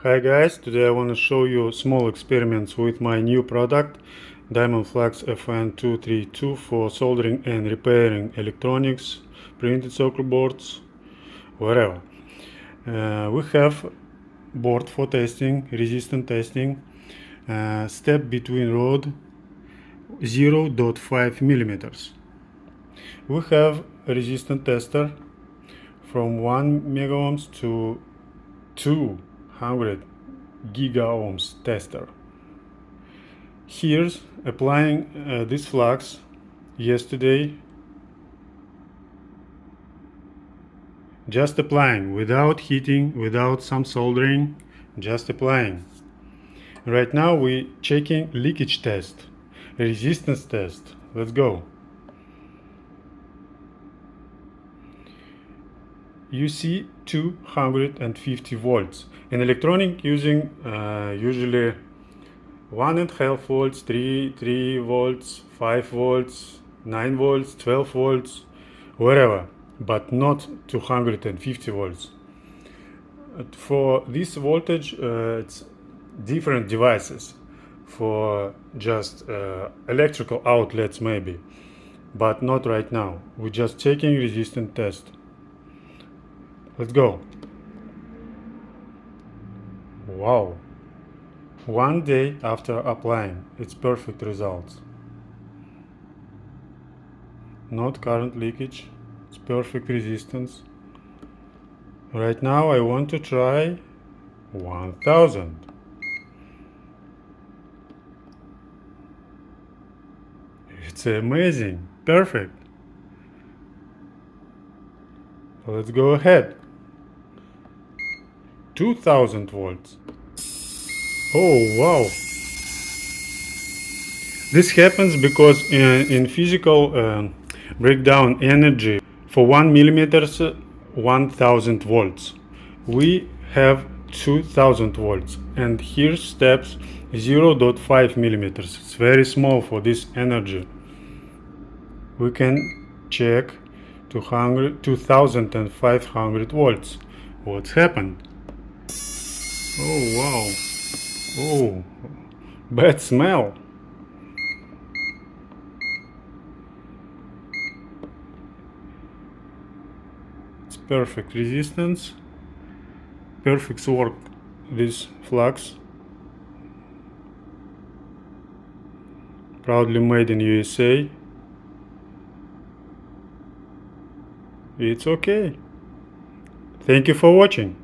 Hi guys, today I want to show you small experiments with my new product Diamondflex FN232 for soldering and repairing electronics, printed circuit boards, whatever. We have board for testing, resistance testing, step between rod 0.5 millimeters. We have a resistance tester from 1 megaohms to 200 gigaohms tester. Here's applying this flux yesterday, just applying without heating, without some soldering, just applying. Right now we checking leakage test, resistance test. Let's go. You see 250 volts. In electronic using usually 1.5 volts, 3 volts, 5 volts, 9 volts, 12 volts, whatever, but not 250 volts. For this voltage, it's different devices for just electrical outlets maybe, but not right now. We're just checking resistance test. Let's go. Wow. 1 day after applying, it's perfect results. Not current leakage, it's perfect resistance. Right now I want to try 1000. It's amazing, perfect. Let's go ahead. 2000 volts. Oh wow. This happens because in physical breakdown energy for 1 millimeters 1000 volts. We have 2000 volts and here steps 0.5 millimeters. It's very small for this energy. We can check 2500 volts. What's happened? Oh wow. Oh, bad smell. It's perfect resistance, perfect work this flux, proudly made in USA. It's okay. Thank you for watching.